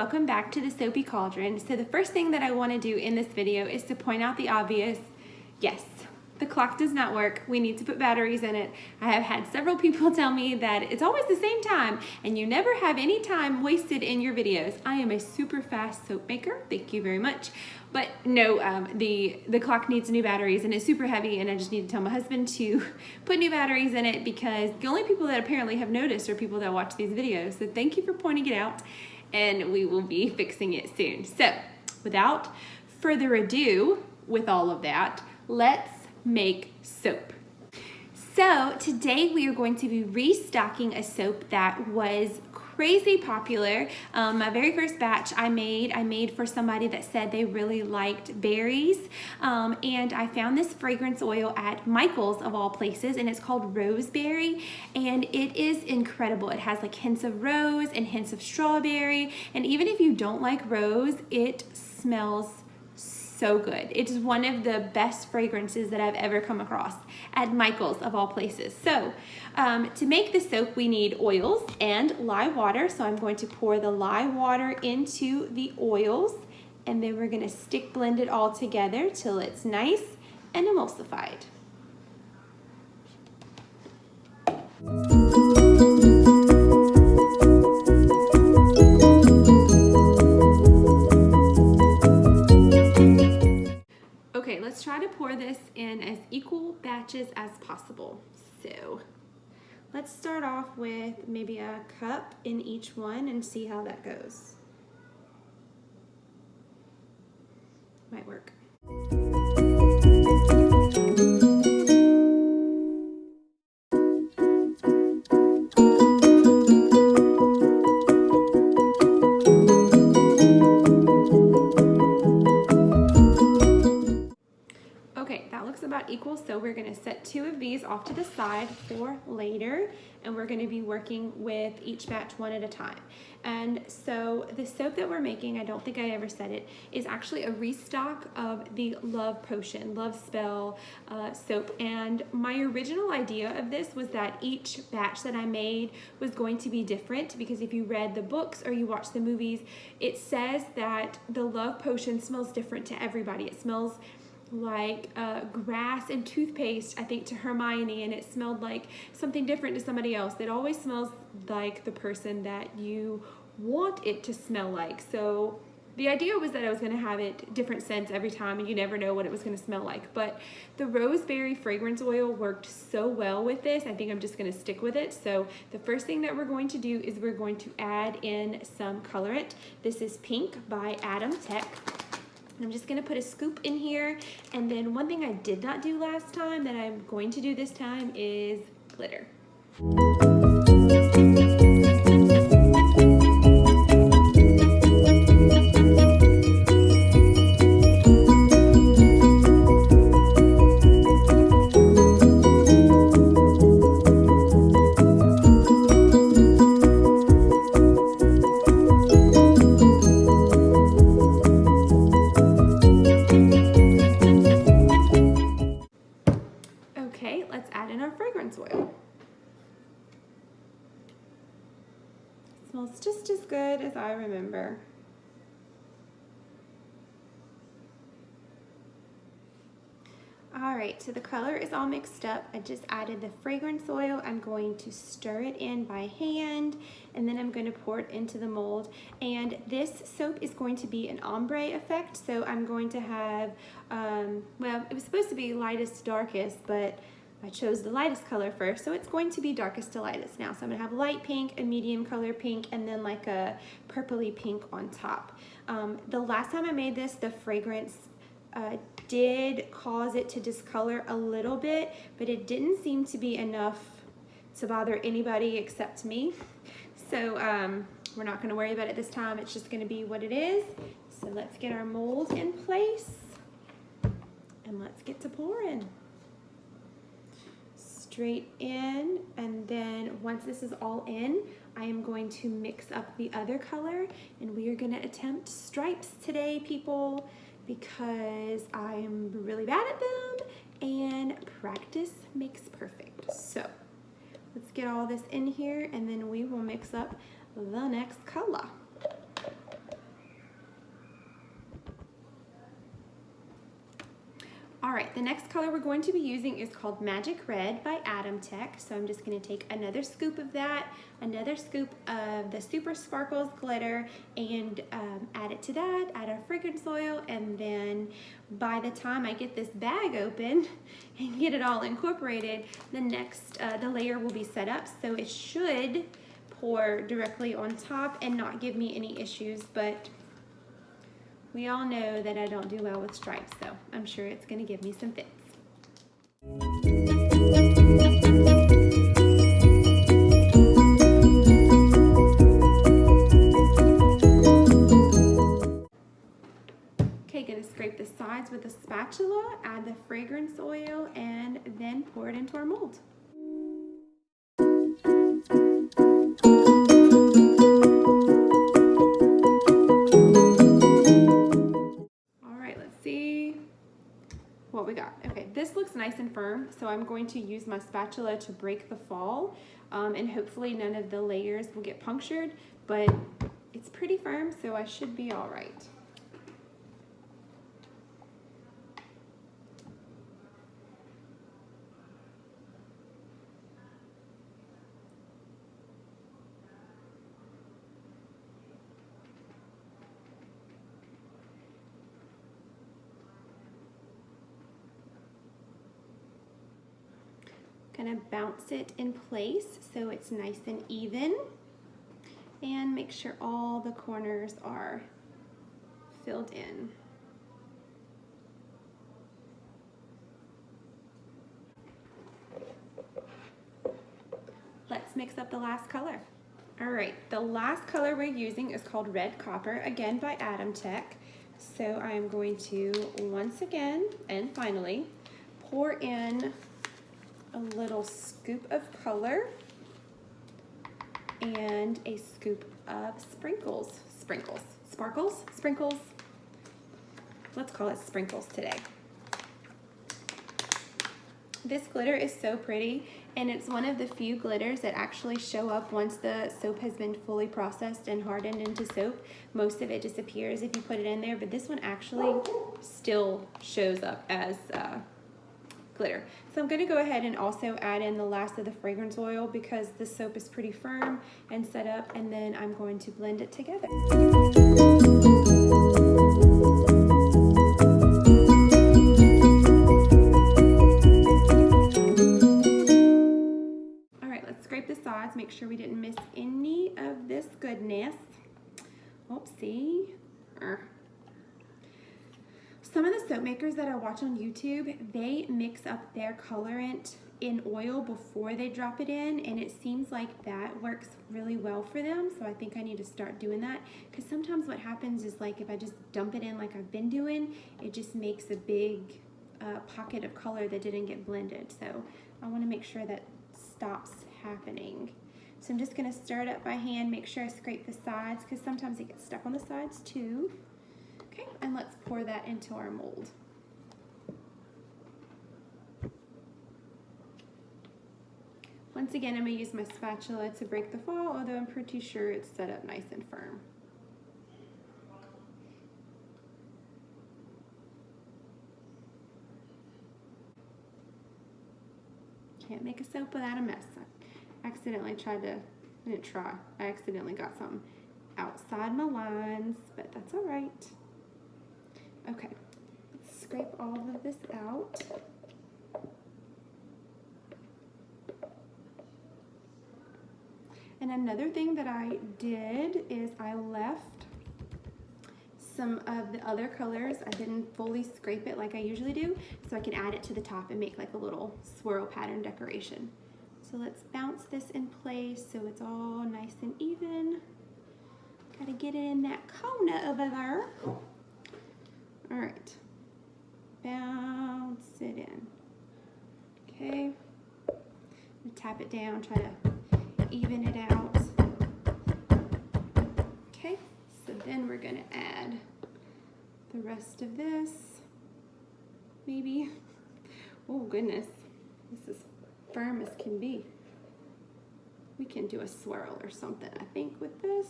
welcome back to the Soapy Cauldron. So the first thing that I want to do in this video is to point out the obvious. Yes, the clock does not work. We need to put batteries in it. I have had several people tell me that it's always the same time and you never have any time wasted in your videos. I am a super fast soap maker. Thank you very much. But no, the clock needs new batteries and it's super heavy, and I just need to tell my husband to put new batteries in it because the only people that apparently have noticed are people that watch these videos. So thank you for pointing it out, and we will be fixing it soon. So without further ado, with all of that, let's make soap. So today we are going to be restocking a soap that was crazy popular. My very first batch I made for somebody that said they really liked berries, and I found this fragrance oil at Michael's of all places, and it's called Roseberry, and it is incredible. It has like hints of rose and hints of strawberry, and even if you don't like rose, it smells so good. It's one of the best fragrances that I've ever come across at Michael's of all places. So to make the soap, we need oils and lye water. So I'm going to pour the lye water into the oils, and then we're going to stick blend it all together till it's nice and emulsified. Okay, let's try to pour this in as equal batches as possible. So let's start off with maybe a cup in each one and see how that goes. Might work. Okay, that looks about equal, so we're going to set 2 of these off to the side for later, and we're going to be working with each batch one at a time. And so the soap that we're making, I don't think I ever said it, is actually a restock of the Love Potion, Love Spell soap. And my original idea of this was that each batch that I made was going to be different, because if you read the books or you watch the movies, it says that the Love Potion smells different to everybody. It smells like grass and toothpaste, I think, to Hermione, and it smelled like something different to somebody else. It always smells like the person that you want it to smell like. So the idea was that I was going to have it different scents every time, and you never know what it was going to smell like. But the Roseberry fragrance oil worked so well with this, I think I'm just going to stick with it. So the first thing that we're going to do is we're going to add in some colorant. This is Pink by Adam Tech. I'm just going to put a scoop in here, and then one thing I did not do last time that I'm going to do this time is glitter. Okay, let's add in our fragrance oil. It smells just as good as I remember. All right, so the color is all mixed up. I just added the fragrance oil. I'm going to stir it in by hand, and then I'm going to pour it into the mold. And this soap is going to be an ombre effect, so I'm going to have, well, it was supposed to be lightest to darkest, but I chose the lightest color first, so it's going to be darkest to lightest now. So I'm gonna have light pink, a medium color pink, and then like a purpley pink on top. The last time I made this, the fragrance did cause it to discolor a little bit, but it didn't seem to be enough to bother anybody except me. So we're not gonna worry about it this time. It's just gonna be what it is. So let's get our mold in place, and let's get to pouring. Straight in, and then once this is all in, I am going to mix up the other color, and we are going to attempt stripes today, people, because I am really bad at them, and practice makes perfect. So let's get all this in here, and then we will mix up the next color. the next color we're going to be using is called Magic Red by Atom Tech. So I'm just going to take another scoop of that, another scoop of the Super Sparkles glitter, and add it to that, add our fragrance oil, and then by the time I get this bag open and get it all incorporated, the layer will be set up, so it should pour directly on top and not give me any issues, but we all know that I don't do well with stripes, so I'm sure it's going to give me some fits. Okay, going to scrape the sides with a spatula, add the fragrance oil, and then pour it into our mold. What we got. Okay, this looks nice and firm, so I'm going to use my spatula to break the fall, and hopefully none of the layers will get punctured, but it's pretty firm, so I should be all right. Gonna bounce it in place so it's nice and even, and make sure all the corners are filled in. Let's mix up the last color. All right, the last color we're using is called Red Copper, again by Atom Tech. So I'm going to once again and finally pour in a little scoop of color and a scoop of sprinkles. Sprinkles? Let's call it sprinkles today. This glitter is so pretty, and it's one of the few glitters that actually show up once the soap has been fully processed and hardened into soap. Most of it disappears if you put it in there, but this one actually still shows up as glitter. So I'm going to go ahead and also add in the last of the fragrance oil because the soap is pretty firm and set up, and then I'm going to blend it together. All right, let's scrape the sides, make sure we didn't miss any of this goodness. Oopsie. Some of the soap makers that I watch on YouTube, they mix up their colorant in oil before they drop it in, and it seems like that works really well for them, so I think I need to start doing that, because sometimes what happens is, like, if I just dump it in like I've been doing, it just makes a big pocket of color that didn't get blended, so I want to make sure that stops happening. So I'm just going to stir it up by hand, make sure I scrape the sides, because sometimes it gets stuck on the sides too. Okay, and let's pour that into our mold. Once again, I'm going to use my spatula to break the fall, although I'm pretty sure it's set up nice and firm. Can't make a soap without a mess. I accidentally I accidentally got some outside my lines, but that's all right. Okay, let's scrape all of this out. And another thing that I did is I left some of the other colors. I didn't fully scrape it like I usually do, so I can add it to the top and make like a little swirl pattern decoration. So let's bounce this in place so it's all nice and even. Gotta get it in that corner over there. All right, bounce it in. Okay, tap it down, try to even it out. Okay, so then we're gonna add the rest of this, maybe. Oh goodness, this is firm as can be. We can do a swirl or something, I think, with this.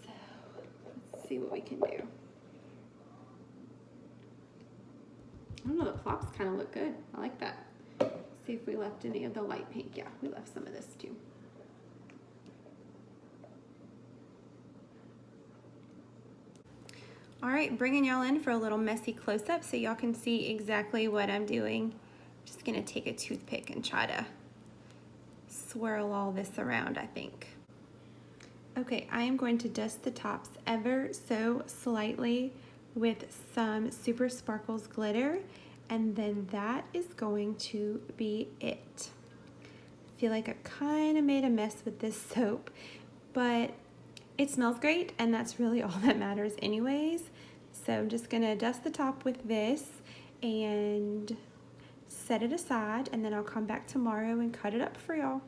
So let's see what we can do. I don't know, the plops kind of look good. I like that. See if we left any of the light pink. Yeah, we left some of this too. All right, bringing y'all in for a little messy close-up so y'all can see exactly what I'm doing. Just gonna take a toothpick and try to swirl all this around, I think. Okay, I am going to dust the tops ever so slightly with some Super Sparkles glitter, and then that is going to be it. I feel like I kind of made a mess with this soap, but it smells great, and that's really all that matters anyways. So I'm just gonna dust the top with this and set it aside, and then I'll come back tomorrow and cut it up for y'all.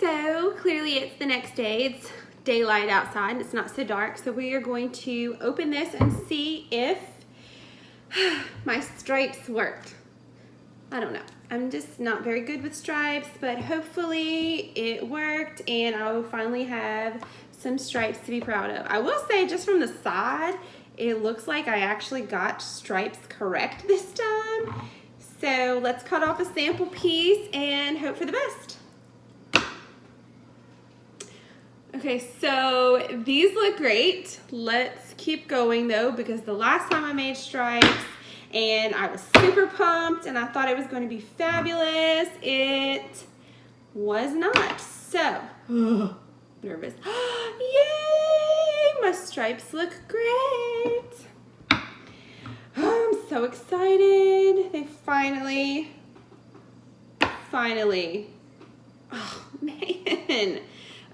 So clearly it's the next day. It's daylight outside and it's not so dark. So we are going to open this and see if my stripes worked. I don't know. I'm just not very good with stripes, but hopefully it worked and I will finally have some stripes to be proud of. I will say, just from the side, it looks like I actually got stripes correct this time. So let's cut off a sample piece and hope for the best. Okay, so these look great. Let's keep going though, because the last time I made stripes and I was super pumped and I thought it was going to be fabulous, it was not. So, nervous. Yay! My stripes look great. I'm so excited. They finally. Oh man.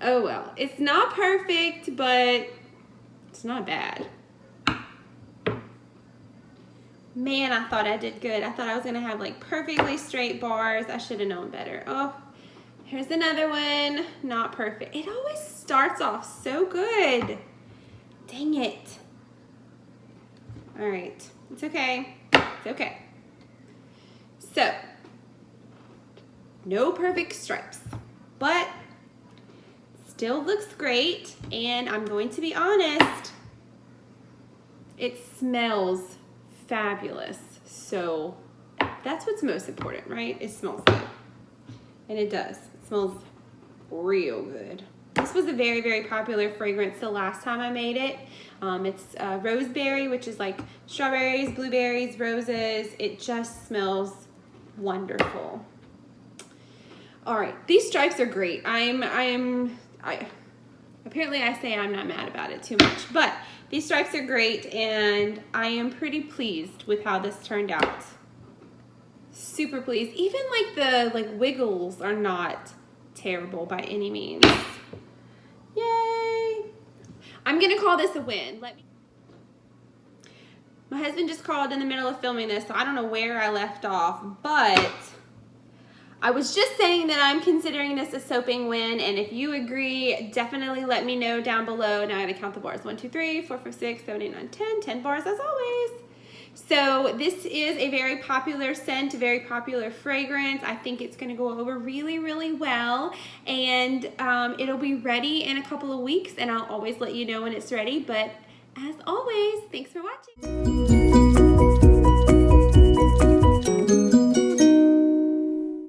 Oh well, it's not perfect, but it's not bad. Man, I thought I did good. I thought I was gonna have like perfectly straight bars. I should have known better. Oh, here's another one. Not perfect. It always starts off so good. Dang it. All right, it's okay. It's okay. So, no perfect stripes, but still looks great, and I'm going to be honest, it smells fabulous. So that's what's most important, right? It smells good. And it does. It smells real good. This was a very, very popular fragrance the last time I made it. It's roseberry, which is like strawberries, blueberries, roses. It just smells wonderful. All right, these stripes are great. Apparently I say I'm not mad about it too much, but these stripes are great and I am pretty pleased with how this turned out. Super pleased. Even like the wiggles are not terrible by any means. Yay! I'm gonna call this a win. My husband just called in the middle of filming this, so I don't know where I left off, but I was just saying that I'm considering this a soaping win, and if you agree, definitely let me know down below. Now I gotta count the bars. 1, 2, 3, 4, 5, 6, 7, 8, 9, 10. 10 bars as always. So this is a very popular scent, a very popular fragrance. I think it's gonna go over really, really well, and it'll be ready in a couple of weeks, and I'll always let you know when it's ready. But as always, thanks for watching.